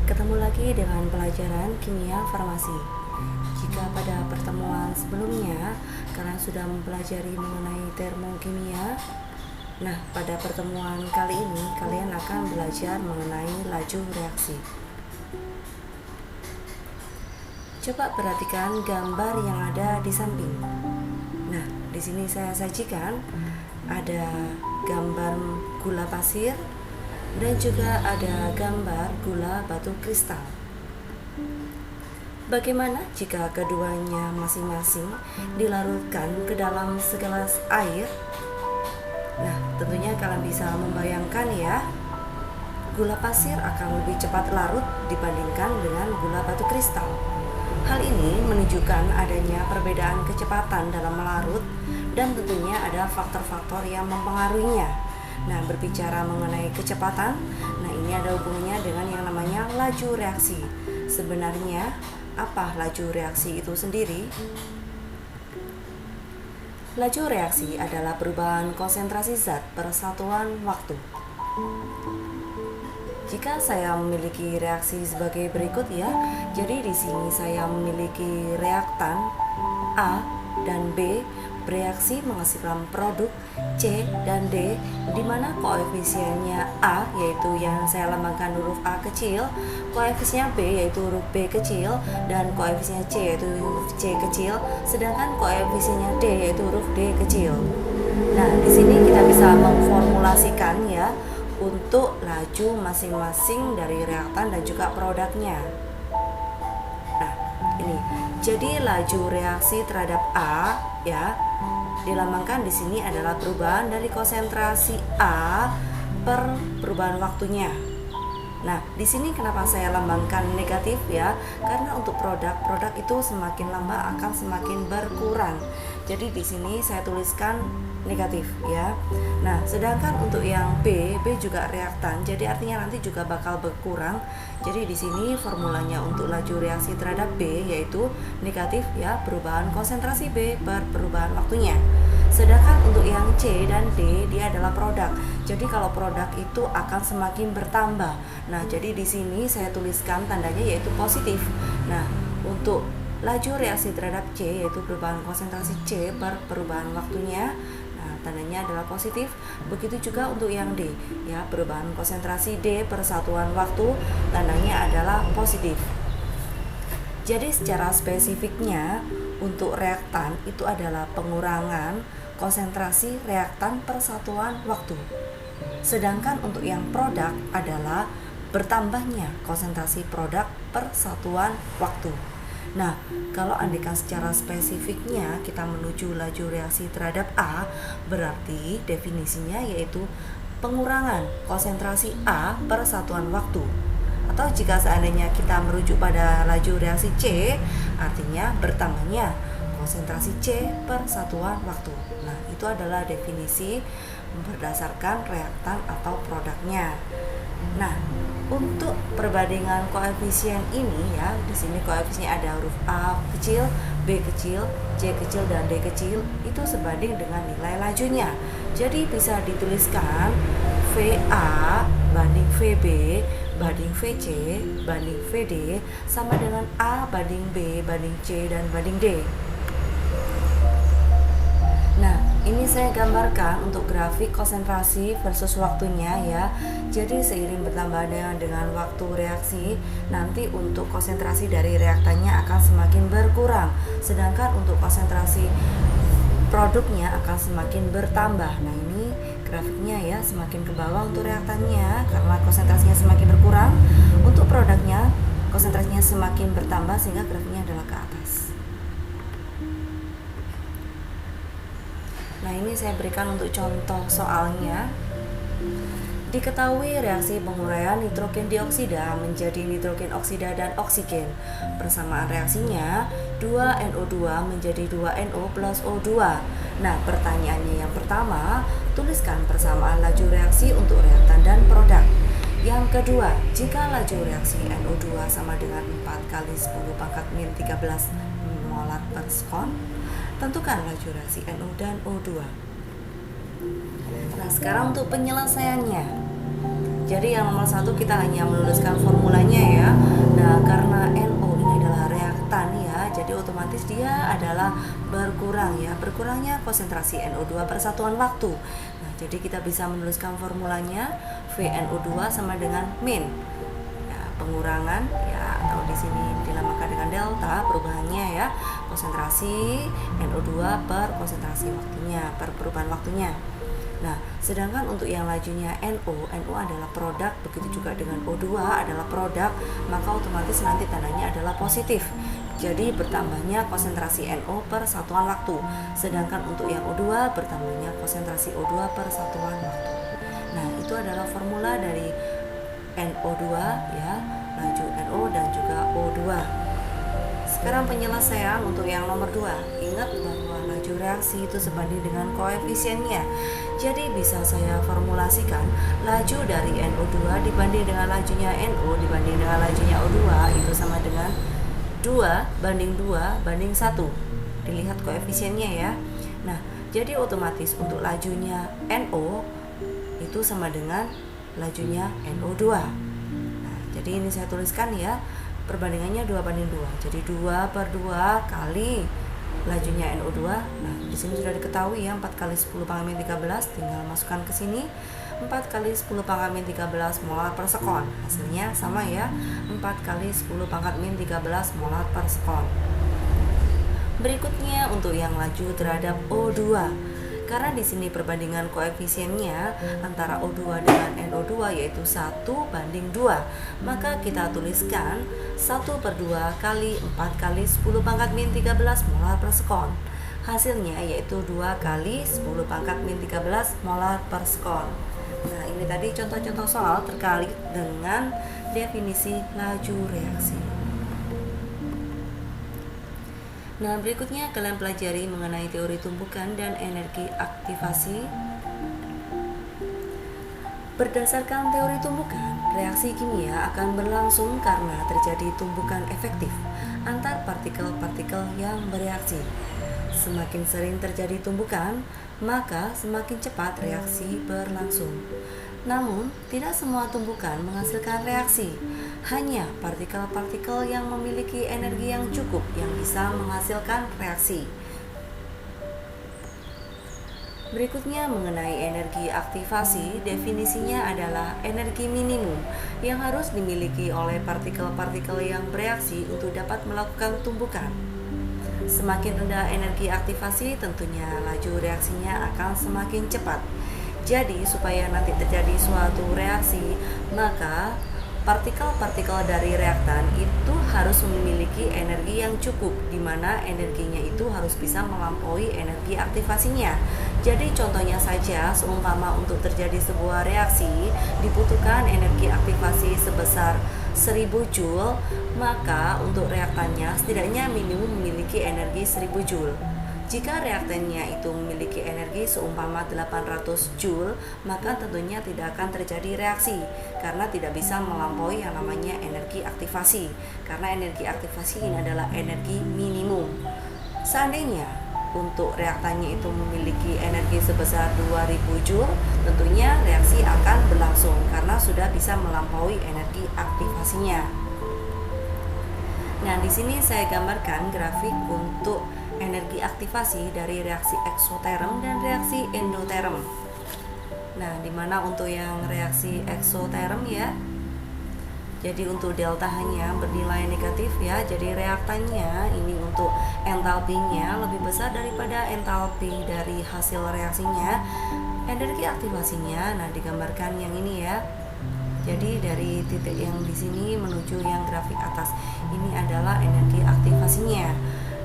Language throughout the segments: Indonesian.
Ketemu lagi dengan pelajaran kimia farmasi. Jika pada pertemuan sebelumnya kalian sudah mempelajari mengenai termokimia, nah pada pertemuan kali ini kalian akan belajar mengenai laju reaksi. Coba perhatikan gambar yang ada di samping. Nah, di sini saya sajikan ada gambar gula pasir dan juga ada gambar gula batu kristal. Bagaimana jika keduanya masing-masing dilarutkan ke dalam segelas air? Nah, tentunya kalian bisa membayangkan ya, gula pasir akan lebih cepat larut dibandingkan dengan gula batu kristal. Hal ini menunjukkan adanya perbedaan kecepatan dalam melarut dan tentunya ada faktor-faktor yang mempengaruhinya. Nah, berbicara mengenai kecepatan, nah ini ada hubungannya dengan yang namanya laju reaksi. Sebenarnya, apa laju reaksi itu sendiri? Laju reaksi adalah perubahan konsentrasi zat per satuan waktu. Jika saya memiliki reaksi sebagai berikut ya, jadi di sini saya memiliki reaktan A dan B bereaksi menghasilkan produk C dan D, di mana koefisiennya A yaitu yang saya lambangkan huruf A kecil, koefisiennya B yaitu huruf B kecil, dan koefisiennya C yaitu huruf C kecil, sedangkan koefisiennya D yaitu huruf D kecil. Nah, di sini kita bisa memformulasikan ya untuk laju masing-masing dari reaktan dan juga produknya. Nah, ini jadi laju reaksi terhadap A ya dilambangkan di sini adalah perubahan dari konsentrasi A per perubahan waktunya. Nah, di sini kenapa saya lambangkan negatif ya? Karena untuk produk itu semakin lama akan semakin berkurang. Jadi di sini saya tuliskan negatif ya. Nah, sedangkan untuk yang B juga reaktan. Jadi artinya nanti juga bakal berkurang. Jadi di sini formulanya untuk laju reaksi terhadap B yaitu negatif ya, perubahan konsentrasi B per perubahan waktunya. Sedangkan untuk yang C dan D dia adalah produk. Jadi kalau produk itu akan semakin bertambah. Nah, jadi di sini saya tuliskan tandanya yaitu positif. Nah, untuk laju reaksi terhadap C yaitu perubahan konsentrasi C per perubahan waktunya, nah tandanya adalah positif. Begitu juga untuk yang D ya, perubahan konsentrasi D per satuan waktu, tandanya adalah positif. Jadi secara spesifiknya untuk reaktan itu adalah pengurangan konsentrasi reaktan per satuan waktu. Sedangkan untuk yang produk adalah bertambahnya konsentrasi produk per satuan waktu. Nah, kalau andaikan secara spesifiknya kita menuju laju reaksi terhadap A, berarti definisinya yaitu pengurangan konsentrasi A per satuan waktu. Atau jika seandainya kita merujuk pada laju reaksi C, artinya bertambahnya konsentrasi C per satuan waktu. Nah, itu adalah definisi berdasarkan reaktan atau produknya. Nah, untuk perbandingan koefisien ini ya, di sini koefisiennya ada huruf A kecil, B kecil, C kecil, dan D kecil, itu sebanding dengan nilai lajunya. Jadi bisa dituliskan VA banding VB banding VC banding VD sama dengan A banding B banding C dan banding D. Nah, ini saya gambarkan untuk grafik konsentrasi versus waktunya ya. Jadi seiring bertambahnya dengan waktu reaksi, nanti untuk konsentrasi dari reaktannya akan semakin berkurang, sedangkan untuk konsentrasi produknya akan semakin bertambah. Nah, ini grafiknya ya, semakin ke bawah untuk reaktannya karena konsentrasinya semakin berkurang. Untuk produknya konsentrasinya semakin bertambah sehingga grafiknya adalah ke atas. Nah, ini saya berikan untuk contoh soalnya. Diketahui reaksi penguraian nitrogen dioksida menjadi nitrogen oksida dan oksigen. Persamaan reaksinya 2NO2 menjadi 2NO plus O2. Nah, pertanyaannya yang pertama, tuliskan persamaan laju reaksi untuk reaktan dan produk. Yang kedua, jika laju reaksi NO2 sama dengan 4 kali 10 pangkat min 13 molar per sekon, tentukan laju reaksi NO dan O2. Nah, sekarang untuk penyelesaiannya. Jadi yang nomor 1 kita hanya menuliskan formulanya ya. berkurangnya konsentrasi NO2 per satuan waktu. Nah, jadi kita bisa menuliskan formulanya VNO2 sama dengan min. Ya, pengurangan ya, atau di sini dinamakan dengan delta perubahannya ya, konsentrasi NO2 per konsentrasi waktunya, per perubahan waktunya. Nah, sedangkan untuk yang lajunya NO adalah produk, begitu juga dengan O2 adalah produk, maka otomatis nanti tandanya adalah positif. Jadi bertambahnya konsentrasi NO per satuan waktu. Sedangkan untuk yang O2 bertambahnya konsentrasi O2 per satuan waktu. Nah, itu adalah formula dari NO2 ya, laju NO dan juga O2. Sekarang penyelesaian untuk yang nomor 2. Ingat bahwa laju reaksi itu sebanding dengan koefisiennya. Jadi bisa saya formulasikan laju dari NO2 dibanding dengan lajunya NO dibanding dengan lajunya O2 itu sama dengan 2 banding 2 banding 1. Dilihat koefisiennya ya. Nah, jadi otomatis untuk lajunya NO itu sama dengan lajunya NO2. Nah, jadi ini saya tuliskan ya. Perbandingannya 2 banding 2. Jadi 2 per 2 kali lajunya NO2. Nah, di sini sudah diketahui ya, 4 kali 10 pangkat min 13, tinggal masukkan ke sini. 4 kali 10 pangkat min 13 molar per sekon. Hasilnya sama ya, 4 kali 10 pangkat min 13 molar per sekon. Berikutnya untuk yang laju terhadap O2. Karena di sini perbandingan koefisiennya antara O2 dengan NO2 yaitu 1 banding 2, maka kita tuliskan 1 per 2 kali 4 kali 10 pangkat min 13 molar per sekon. Hasilnya yaitu 2 kali 10 pangkat min 13 molar per sekon. Nah, ini tadi contoh-contoh soal terkait dengan definisi laju reaksi. Nah, berikutnya kalian pelajari mengenai teori tumbukan dan energi aktivasi. Berdasarkan teori tumbukan, reaksi kimia akan berlangsung karena terjadi tumbukan efektif antar partikel-partikel yang bereaksi. Semakin sering terjadi tumbukan, maka semakin cepat reaksi berlangsung. Namun, tidak semua tumbukan menghasilkan reaksi. Hanya partikel-partikel yang memiliki energi yang cukup yang bisa menghasilkan reaksi. Berikutnya mengenai energi aktivasi, definisinya adalah energi minimum yang harus dimiliki oleh partikel-partikel yang bereaksi untuk dapat melakukan tumbukan. Semakin rendah energi aktivasi, tentunya laju reaksinya akan semakin cepat. Jadi, supaya nanti terjadi suatu reaksi, maka partikel-partikel dari reaktan itu harus memiliki energi yang cukup, di mana energinya itu harus bisa melampaui energi aktivasinya. Jadi, contohnya saja, seumpama untuk terjadi sebuah reaksi, dibutuhkan energi aktivasi sebesar 1000 Joule, maka untuk reaktannya setidaknya minimum memiliki energi 1000 Joule. Jika reaktannya itu memiliki energi seumpama 800 Joule, maka tentunya tidak akan terjadi reaksi karena tidak bisa melampaui yang namanya energi aktivasi. Karena energi aktivasi ini adalah energi minimum. Seandainya untuk reaktannya itu memiliki energi sebesar 2000 Joule, tentunya reaksi akan berlangsung karena sudah bisa melampaui energi aktivasinya. Nah, di sini saya gambarkan grafik untuk energi aktivasi dari reaksi eksoterm dan reaksi endoterm. Nah, dimana untuk yang reaksi eksoterm ya, jadi untuk deltanya bernilai negatif ya, jadi reaktannya ini untuk entalpinya lebih besar daripada entalpi dari hasil reaksinya. Energi aktivasinya, nah digambarkan yang ini ya. Jadi dari titik yang di sini menuju yang grafik atas, ini adalah energi aktivasinya.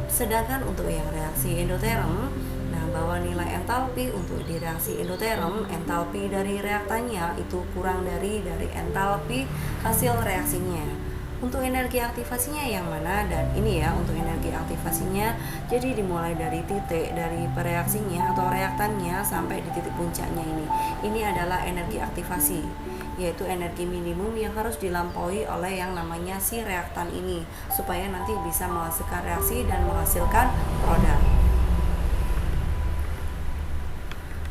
Sedangkan untuk yang reaksi endoterm, nah bahwa nilai entalpi untuk di reaksi endoterm, entalpi dari reaktannya itu kurang dari entalpi hasil reaksinya. Untuk energi aktivasinya yang mana? Dan ini ya untuk energi aktivasinya, jadi dimulai dari titik dari pereaksinya atau reaktannya sampai di titik puncaknya ini. Ini adalah energi aktivasi, yaitu energi minimum yang harus dilampaui oleh yang namanya si reaktan ini supaya nanti bisa menghasilkan reaksi dan menghasilkan produk.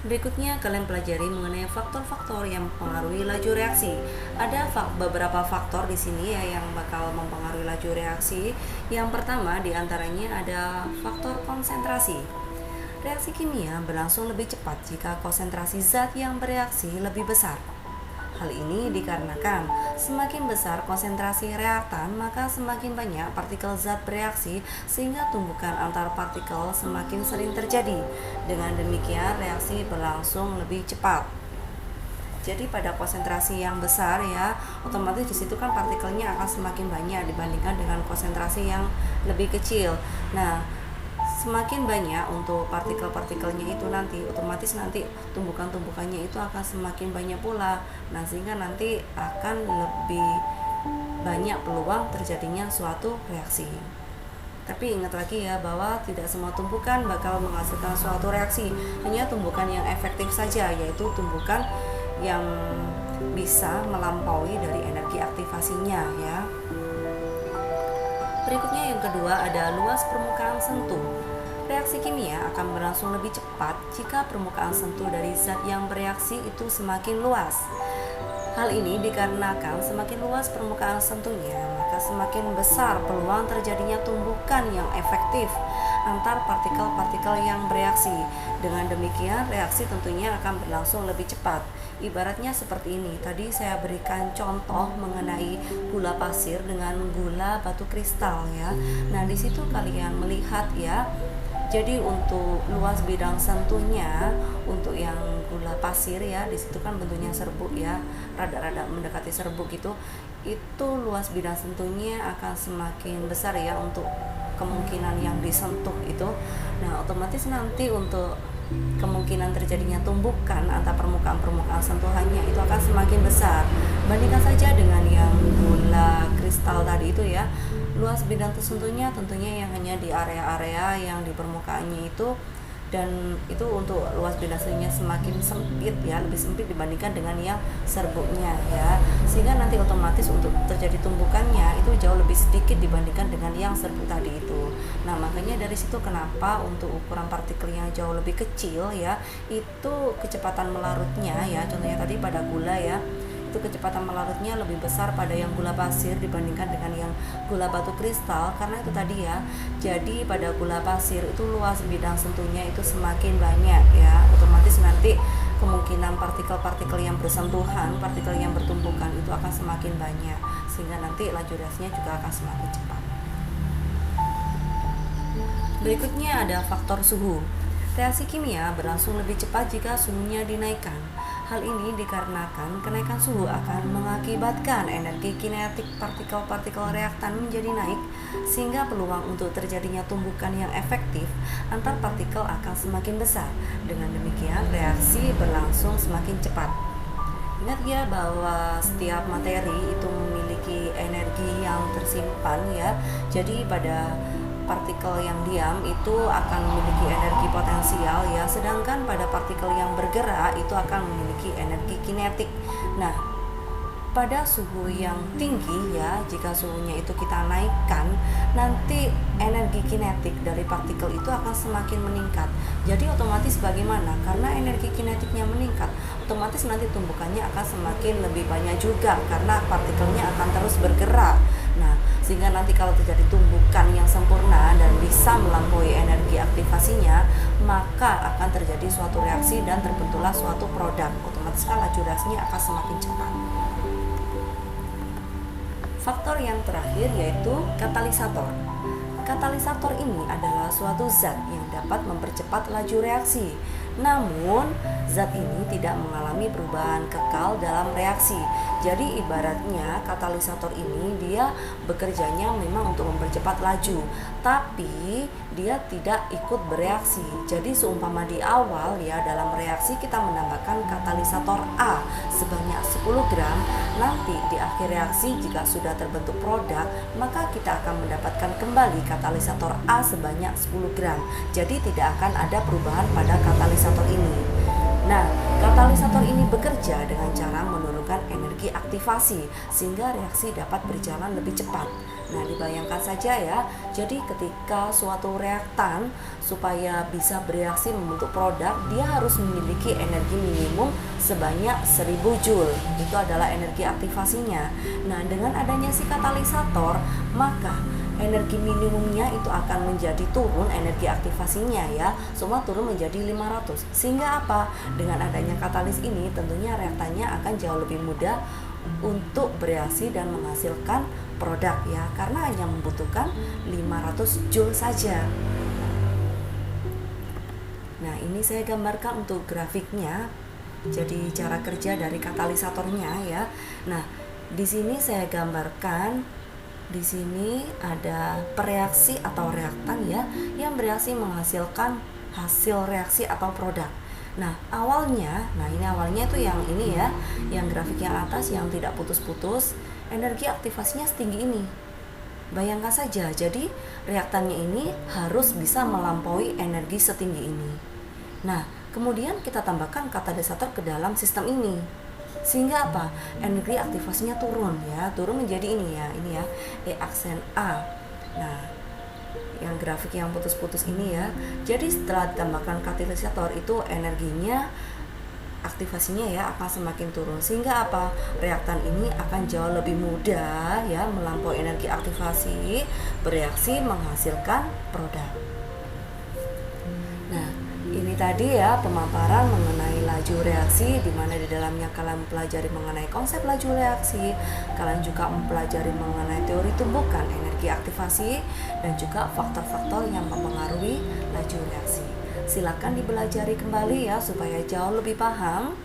Berikutnya kalian pelajari mengenai faktor-faktor yang mempengaruhi laju reaksi. Ada beberapa faktor di sini ya yang bakal mempengaruhi laju reaksi. Yang pertama diantaranya ada faktor konsentrasi. Reaksi kimia berlangsung lebih cepat jika konsentrasi zat yang bereaksi lebih besar. Hal ini dikarenakan semakin besar konsentrasi reaktan, maka semakin banyak partikel zat bereaksi sehingga tumbukan antar partikel semakin sering terjadi. Dengan demikian reaksi berlangsung lebih cepat. Jadi pada konsentrasi yang besar ya, otomatis di situ kan partikelnya akan semakin banyak dibandingkan dengan konsentrasi yang lebih kecil. Nah, semakin banyak untuk partikel-partikelnya itu nanti otomatis nanti tumbukan-tumbukannya itu akan semakin banyak pula. Nah, sehingga nanti akan lebih banyak peluang terjadinya suatu reaksi. Tapi ingat lagi ya bahwa tidak semua tumbukan bakal menghasilkan suatu reaksi. Hanya tumbukan yang efektif saja, yaitu tumbukan yang bisa melampaui dari energi aktivasinya ya. Berikutnya yang kedua ada luas permukaan sentuh. Reaksi kimia akan berlangsung lebih cepat jika permukaan sentuh dari zat yang bereaksi itu semakin luas. Hal ini dikarenakan semakin luas permukaan sentuhnya, maka semakin besar peluang terjadinya tumbukan yang efektif antar partikel-partikel yang bereaksi. Dengan demikian, reaksi tentunya akan berlangsung lebih cepat. Ibaratnya seperti ini. Tadi saya berikan contoh mengenai gula pasir dengan gula batu kristal ya. Nah, di situ kalian melihat ya. Jadi untuk luas bidang sentuhnya untuk yang gula pasir ya, di situ kan bentuknya serbuk ya, rada-rada mendekati serbuk gitu. Itu luas bidang sentuhnya akan semakin besar ya untuk kemungkinan yang disentuh itu. Nah, otomatis nanti untuk kemungkinan terjadinya tumbukan antara permukaan sentuhannya itu akan semakin besar. Bandingkan saja dengan yang gula kristal tadi itu ya. Luas bidang tersentuhnya tentunya yang hanya di area-area yang di permukaannya itu, dan itu untuk luas bidang sentuhnya semakin sempit ya, lebih sempit dibandingkan dengan yang serbuknya ya, sehingga nanti otomatis untuk terjadi tumbukannya itu jauh lebih sedikit dibandingkan dengan yang serbuk tadi itu. Nah, makanya dari situ kenapa untuk ukuran partikel yang jauh lebih kecil ya, itu kecepatan melarutnya ya, contohnya tadi pada gula ya, itu kecepatan melarutnya lebih besar pada yang gula pasir dibandingkan dengan yang gula batu kristal, karena itu tadi ya. Jadi pada gula pasir itu luas bidang sentuhnya itu semakin banyak ya, otomatis nanti kemungkinan partikel-partikel yang bersentuhan, partikel yang bertumbukan itu akan semakin banyak, sehingga nanti laju reaksinya juga akan semakin cepat. Berikutnya ada faktor suhu. Reaksi kimia berlangsung lebih cepat jika suhunya dinaikkan. Hal ini dikarenakan kenaikan suhu akan mengakibatkan energi kinetik partikel-partikel reaktan menjadi naik, sehingga peluang untuk terjadinya tumbukan yang efektif antar partikel akan semakin besar. Dengan demikian, reaksi berlangsung semakin cepat. Ingat ya bahwa setiap materi itu memiliki energi yang tersimpan ya. Jadi pada partikel yang diam itu akan memiliki energi potensial ya, sedangkan pada partikel yang bergerak itu akan memiliki energi kinetik. Nah, pada suhu yang tinggi ya, jika suhunya itu kita naikkan, nanti energi kinetik dari partikel itu akan semakin meningkat. Jadi otomatis bagaimana? Karena energi kinetiknya meningkat, otomatis nanti tumbukannya akan semakin lebih banyak juga karena partikelnya akan terus bergerak. Nah, sehingga nanti kalau terjadi tumbukan yang sempurna dan bisa melampaui energi aktivasinya, maka akan terjadi suatu reaksi dan terbentuklah suatu produk. Otomatis kan laju reaksinya akan semakin cepat. Faktor yang terakhir yaitu katalisator. Katalisator ini adalah suatu zat yang dapat mempercepat laju reaksi. Namun, zat ini tidak mengalami perubahan kekal dalam reaksi. Jadi ibaratnya katalisator ini dia bekerjanya memang untuk mempercepat laju, tapi dia tidak ikut bereaksi. Jadi seumpama di awal ya dalam reaksi kita menambahkan katalisator A sebanyak 10 gram, nanti di akhir reaksi jika sudah terbentuk produk, maka kita akan mendapatkan kembali katalisator A sebanyak 10 gram. Jadi tidak akan ada perubahan pada katalisator ini. Nah, katalisator ini bekerja dengan cara menurunkan energi aktivasi sehingga reaksi dapat berjalan lebih cepat. Nah, dibayangkan saja ya. Jadi ketika suatu reaktan supaya bisa bereaksi membentuk produk, dia harus memiliki energi minimum sebanyak 1000 Joule. Itu adalah energi aktivasinya. Nah, dengan adanya si katalisator, maka energi minimumnya itu akan menjadi turun, energi aktivasinya ya, semua turun menjadi 500. Sehingga apa? Dengan adanya katalis ini tentunya reaktannya akan jauh lebih mudah untuk bereaksi dan menghasilkan produk ya, karena hanya membutuhkan 500 Joule saja. Nah, ini saya gambarkan untuk grafiknya. Jadi cara kerja dari katalisatornya ya. Nah, di sini saya gambarkan, di sini ada pereaksi atau reaktan ya, yang bereaksi menghasilkan hasil reaksi atau produk. Nah, awalnya itu yang ini ya, yang grafik yang atas yang tidak putus-putus, energi aktivasinya setinggi ini. Bayangkan saja, jadi reaktannya ini harus bisa melampaui energi setinggi ini. Nah, kemudian kita tambahkan katalisator ke dalam sistem ini. Sehingga apa? Energi aktivasinya turun ya, turun menjadi ini ya, E aksen A. Nah, yang grafik yang putus-putus ini ya. Jadi setelah ditambahkan katalisator itu energinya, aktivasinya ya akan semakin turun. Sehingga apa? Reaktan ini akan jauh lebih mudah ya melampaui energi aktivasi, bereaksi menghasilkan produk. Nah, ini tadi ya pemaparan mengenai laju reaksi, di mana di dalamnya kalian mempelajari mengenai konsep laju reaksi, kalian juga mempelajari mengenai teori tumbukan energi aktivasi, dan juga faktor-faktor yang mempengaruhi laju reaksi. Silakan dipelajari kembali ya supaya jauh lebih paham.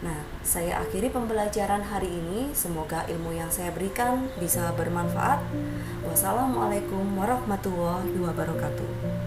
Nah, saya akhiri pembelajaran hari ini. Semoga ilmu yang saya berikan bisa bermanfaat. Wassalamualaikum warahmatullahi wabarakatuh.